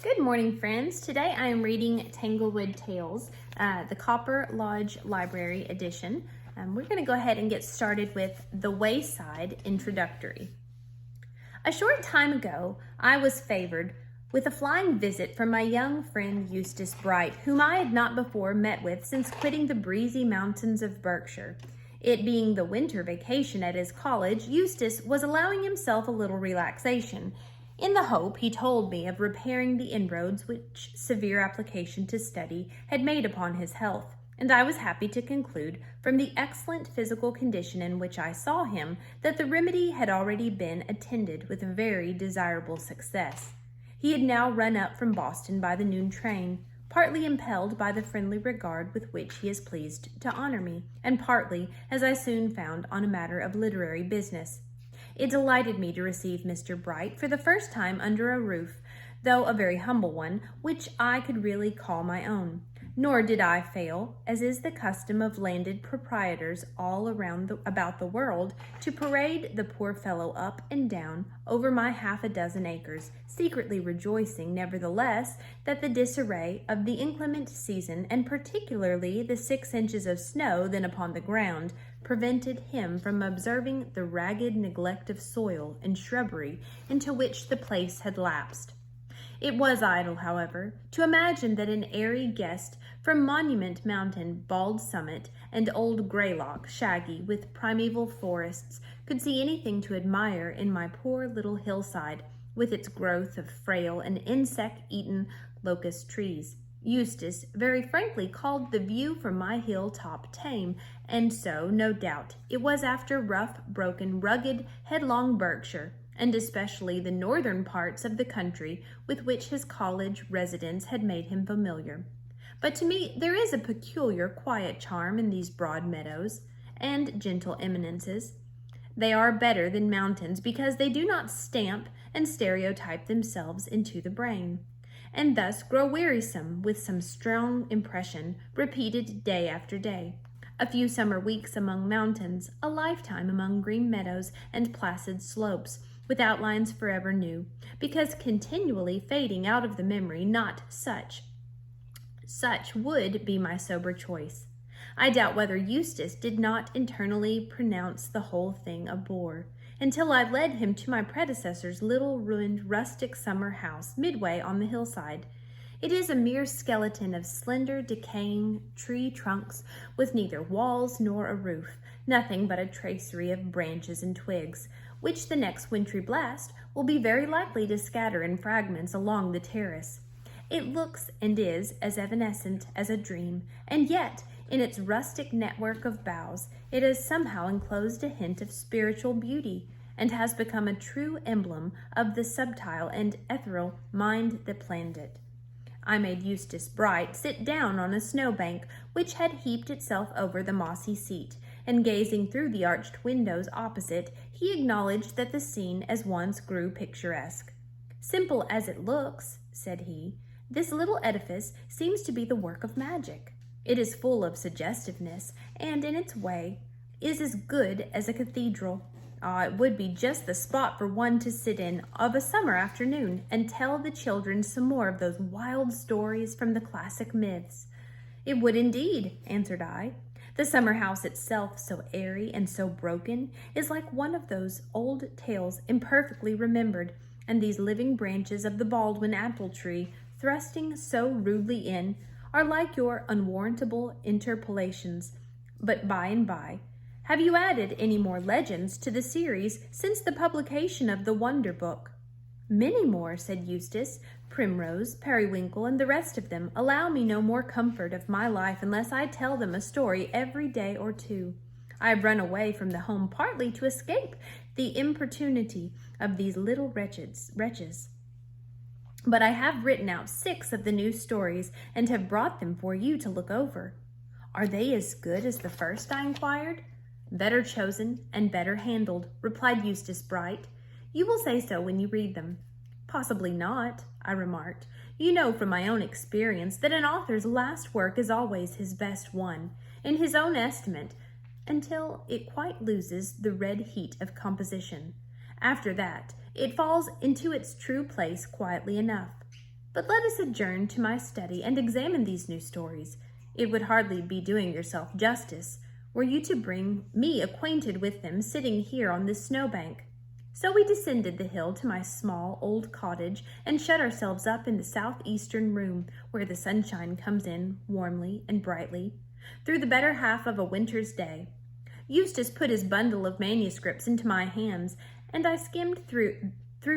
Good morning, friends. Today I am reading Tanglewood Tales, the Copper Lodge Library edition. We're going to go ahead and get started with The Wayside Introductory. A short time ago, I was favored with a flying visit from my young friend Eustace Bright, whom I had not before met with since quitting the breezy mountains of Berkshire. It being the winter vacation at his college, Eustace was allowing himself a little relaxation, in the hope, he told me, of repairing the inroads which severe application to study had made upon his health, and I was happy to conclude, from the excellent physical condition in which I saw him, that the remedy had already been attended with very desirable success. He had now run up from Boston by the noon train, partly impelled by the friendly regard with which he is pleased to honor me, and partly, as I soon found, on a matter of literary business. It delighted me to receive Mr. Bright for the first time under a roof, though a very humble one, which I could really call my own. Nor did I fail, as is the custom of landed proprietors all about the world, to parade the poor fellow up and down over my half a dozen acres, secretly rejoicing, nevertheless, that the disarray of the inclement season, and particularly the 6 inches of snow then upon the ground, prevented him from observing the ragged neglect of soil and shrubbery into which the place had lapsed. It was idle, however, to imagine that an airy guest from Monument Mountain, Bald Summit, and Old Greylock, shaggy with primeval forests, could see anything to admire in my poor little hillside, with its growth of frail and insect-eaten locust trees. Eustace very frankly called the view from my hilltop tame, and so, no doubt, it was after rough, broken, rugged, headlong Berkshire, and especially the northern parts of the country with which his college residence had made him familiar. But to me there is a peculiar quiet charm in these broad meadows and gentle eminences. They are better than mountains because they do not stamp and stereotype themselves into the brain, and thus grow wearisome with some strong impression repeated day after day. A few summer weeks among mountains, a lifetime among green meadows and placid slopes, with outlines forever new, because continually fading out of the memory, not such. Such would be my sober choice. I doubt whether Eustace did not internally pronounce the whole thing a bore, until I led him to my predecessor's little ruined rustic summer house midway on the hillside. It is a mere skeleton of slender, decaying tree trunks, with neither walls nor a roof, nothing but a tracery of branches and twigs, which the next wintry blast will be very likely to scatter in fragments along the terrace. It looks and is as evanescent as a dream, and yet, in its rustic network of boughs, it has somehow enclosed a hint of spiritual beauty, and has become a true emblem of the subtile and ethereal mind that planned it. I made Eustace Bright sit down on a snowbank which had heaped itself over the mossy seat, and gazing through the arched windows opposite, he acknowledged that the scene at once grew picturesque. "Simple as it looks," said he, "this little edifice seems to be the work of magic. It is full of suggestiveness, and in its way is as good as a cathedral. It would be just the spot for one to sit in of a summer afternoon and tell the children some more of those wild stories from the classic myths." "It would indeed," answered I. "The summer house itself, so airy and so broken, is like one of those old tales imperfectly remembered, and these living branches of the Baldwin apple tree, thrusting so rudely in, are like your unwarrantable interpolations. But by and by, have you added any more legends to the series since the publication of the Wonder Book?" "Many more," said Eustace. "Primrose, Periwinkle, and the rest of them allow me no more comfort of my life unless I tell them a story every day or two. I have run away from the home partly to escape the importunity of these little wretches. But I have written out 6 of the new stories and have brought them for you to look over." "Are they as good as the first?" I inquired. "Better chosen and better handled," replied Eustace Bright. "You will say so when you read them." "Possibly not," I remarked. "You know from my own experience that an author's last work is always his best one, in his own estimate, until it quite loses the red heat of composition. After that, it falls into its true place quietly enough." But let us adjourn to my study and examine these new stories. It would hardly be doing yourself justice were you to bring me acquainted with them sitting here on this snowbank. So we descended the hill to my small old cottage and shut ourselves up in the southeastern room where the sunshine comes in warmly and brightly through the better half of a winter's day. Eustace put his bundle of manuscripts into my hands, and I skimmed through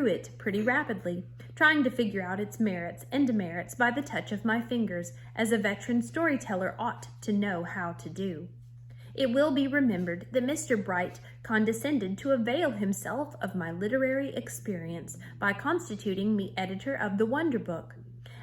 it pretty rapidly, trying to figure out its merits and demerits by the touch of my fingers, as a veteran storyteller ought to know how to do. It will be remembered that Mr. Bright condescended to avail himself of my literary experience by constituting me editor of the Wonder Book.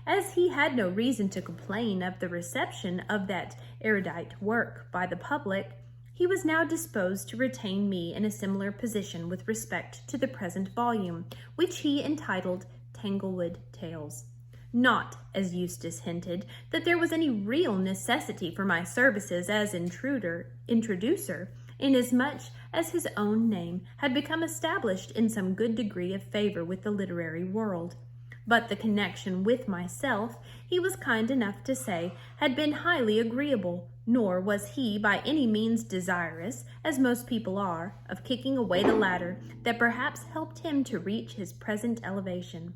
As he had no reason to complain of the reception of that erudite work by the public, he was now disposed to retain me in a similar position with respect to the present volume, which he entitled Tanglewood Tales. Not, as Eustace hinted, that there was any real necessity for my services as introducer, inasmuch as his own name had become established in some good degree of favor with the literary world. But the connection with myself, he was kind enough to say, had been highly agreeable, nor was he by any means desirous, as most people are, of kicking away the ladder that perhaps helped him to reach his present elevation.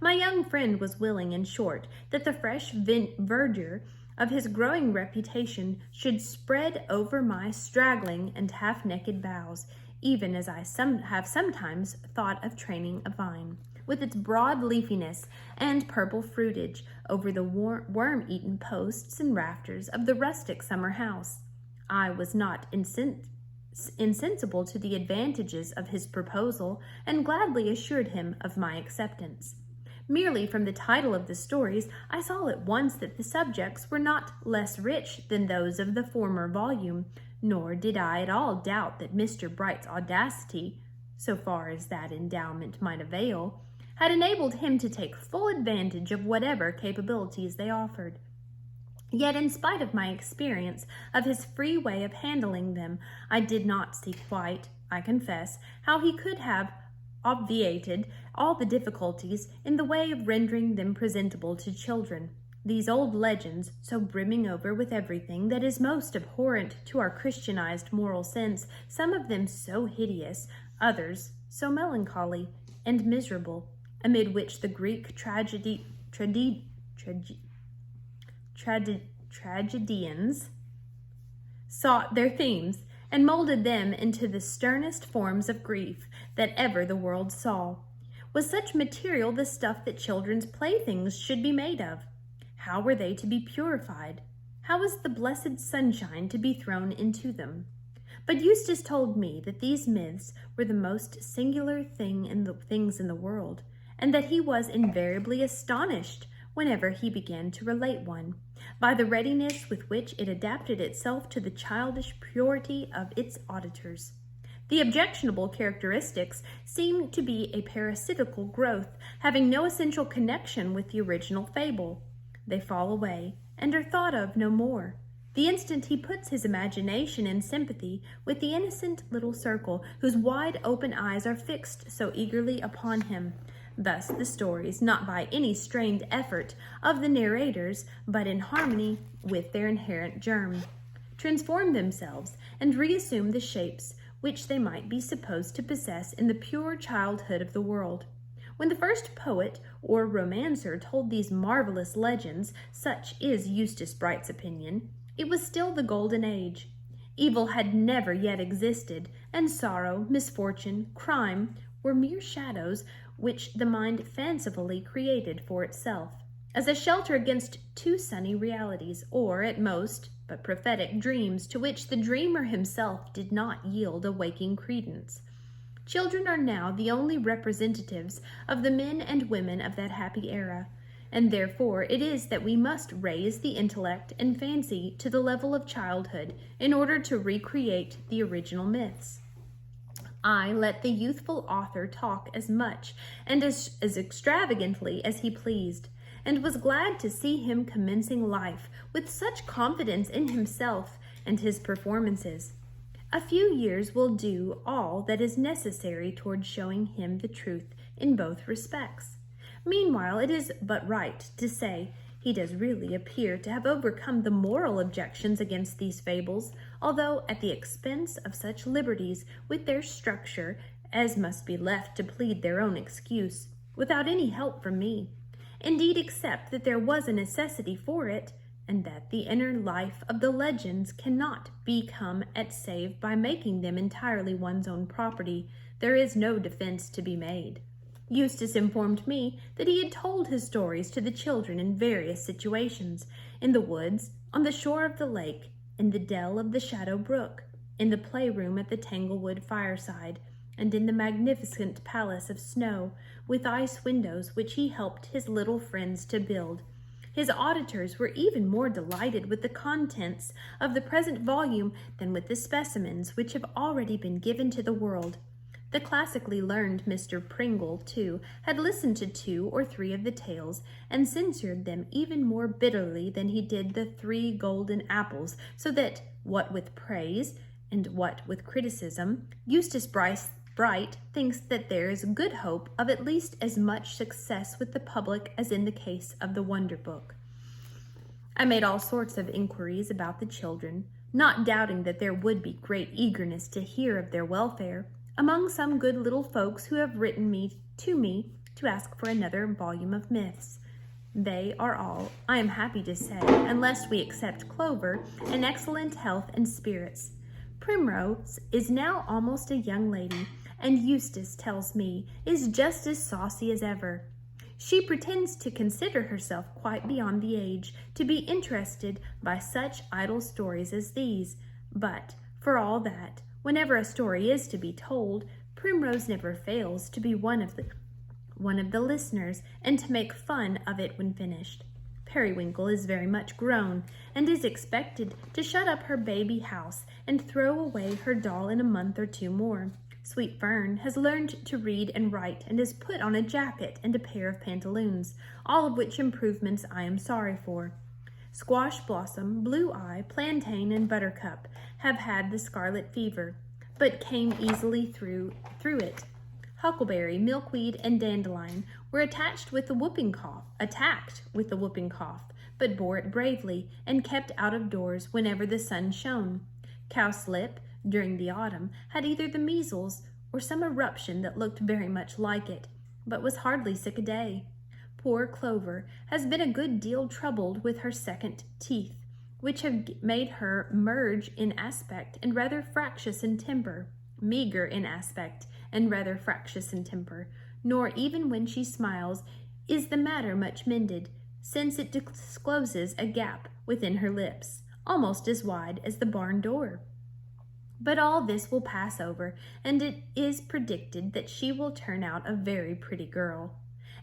My young friend was willing, in short, that the fresh verdure of his growing reputation should spread over my straggling and half-naked boughs, even as I have sometimes thought of training a vine, with its broad leafiness and purple fruitage, over the worm-eaten posts and rafters of the rustic summer house. I was not insensible to the advantages of his proposal, and gladly assured him of my acceptance. Merely from the title of the stories, I saw at once that the subjects were not less rich than those of the former volume, nor did I at all doubt that Mr. Bright's audacity, so far as that endowment might avail, had enabled him to take full advantage of whatever capabilities they offered. Yet, in spite of my experience of his free way of handling them, I did not see quite, I confess, how he could have obviated all the difficulties in the way of rendering them presentable to children. These old legends, so brimming over with everything that is most abhorrent to our Christianized moral sense, some of them so hideous, others so melancholy and miserable, amid which the Greek tragedians sought their themes and molded them into the sternest forms of grief that ever the world saw. Was such material the stuff that children's playthings should be made of? How were they to be purified? How was the blessed sunshine to be thrown into them? But Eustace told me that these myths were the most singular things in the world, and that he was invariably astonished whenever he began to relate one, by the readiness with which it adapted itself to the childish purity of its auditors. The objectionable characteristics seem to be a parasitical growth, having no essential connection with the original fable. They fall away, and are thought of no more, the instant he puts his imagination in sympathy with the innocent little circle whose wide open eyes are fixed so eagerly upon him. Thus the stories, not by any strained effort of the narrators, but in harmony with their inherent germ, transform themselves and reassume the shapes which they might be supposed to possess in the pure childhood of the world. When the first poet or romancer told these marvelous legends, such is Eustace Bright's opinion, it was still the golden age. Evil had never yet existed, and sorrow, misfortune, crime were mere shadows which the mind fancifully created for itself, as a shelter against too sunny realities, or, at most, but prophetic dreams to which the dreamer himself did not yield a waking credence. Children are now the only representatives of the men and women of that happy era, and therefore it is that we must raise the intellect and fancy to the level of childhood in order to recreate the original myths. I let the youthful author talk as much and as extravagantly as he pleased, and was glad to see him commencing life with such confidence in himself and his performances. A few years will do all that is necessary toward showing him the truth in both respects. Meanwhile, it is but right to say he does really appear to have overcome the moral objections against these fables, although at the expense of such liberties with their structure as must be left to plead their own excuse, without any help from me. Indeed, except that there was a necessity for it, and that the inner life of the legends cannot be come at save by making them entirely one's own property, there is no defense to be made. Eustace informed me that he had told his stories to the children in various situations, in the woods, on the shore of the lake, in the dell of the Shadow Brook, in the playroom at the Tanglewood fireside, and in the magnificent palace of snow, with ice windows which he helped his little friends to build. His auditors were even more delighted with the contents of the present volume than with the specimens which have already been given to the world. The classically learned Mr. Pringle, too, had listened to 2 or 3 of the tales, and censured them even more bitterly than he did the 3 golden apples, so that, what with praise, and what with criticism, Eustace Bright thinks that there is good hope of at least as much success with the public as in the case of the Wonder Book. I made all sorts of inquiries about the children, not doubting that there would be great eagerness to hear of their welfare, among some good little folks who have written to me to ask for another volume of myths. They are all, I am happy to say, unless we except Clover, in excellent health and spirits. Primrose is now almost a young lady, and Eustace tells me is just as saucy as ever. She pretends to consider herself quite beyond the age to be interested by such idle stories as these, but, for all that, whenever a story is to be told, Primrose never fails to be one of the listeners and to make fun of it when finished. Periwinkle is very much grown and is expected to shut up her baby house and throw away her doll in a month or 2 more. Sweet Fern has learned to read and write and has put on a jacket and a pair of pantaloons, all of which improvements I am sorry for. Squash Blossom, Blue Eye, Plantain, and Buttercup have had the scarlet fever, but came easily through it. Huckleberry, Milkweed, and Dandelion were attacked with the whooping cough, but bore it bravely and kept out of doors whenever the sun shone. Cowslip, during the autumn, had either the measles or some eruption that looked very much like it, but was hardly sick a day. Poor Clover has been a good deal troubled with her second teeth, which have made her merge in aspect and rather fractious in temper, meager in aspect and rather fractious in temper, nor even when she smiles is the matter much mended, since it discloses a gap within her lips, almost as wide as the barn door. But all this will pass over, and it is predicted that she will turn out a very pretty girl.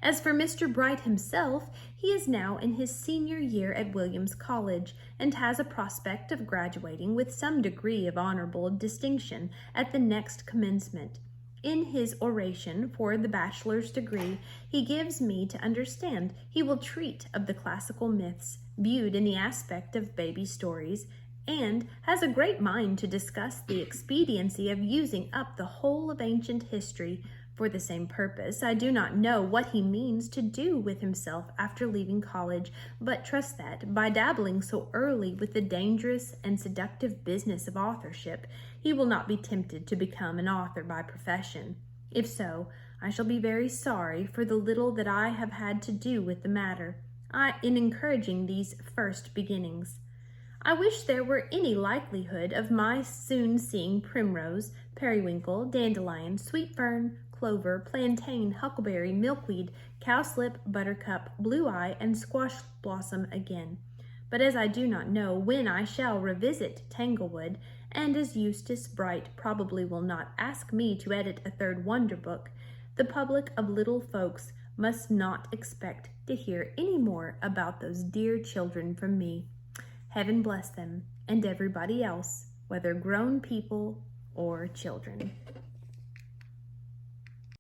As for Mr. Bright himself, he is now in his senior year at Williams College, and has a prospect of graduating with some degree of honorable distinction at the next commencement. In his oration for the bachelor's degree, he gives me to understand he will treat of the classical myths, viewed in the aspect of baby stories, and has a great mind to discuss the expediency of using up the whole of ancient history for the same purpose. I do not know what he means to do with himself after leaving college, but trust that, by dabbling so early with the dangerous and seductive business of authorship, he will not be tempted to become an author by profession. If so, I shall be very sorry for the little that I have had to do with the matter, in encouraging these first beginnings. I wish there were any likelihood of my soon seeing Primrose, Periwinkle, Dandelion, Sweet Fern, Clover, Plantain, Huckleberry, Milkweed, Cowslip, Buttercup, Blue Eye, and Squash Blossom again. But as I do not know when I shall revisit Tanglewood, and as Eustace Bright probably will not ask me to edit a 3rd Wonder Book, the public of little folks must not expect to hear any more about those dear children from me. Heaven bless them, and everybody else, whether grown people or children.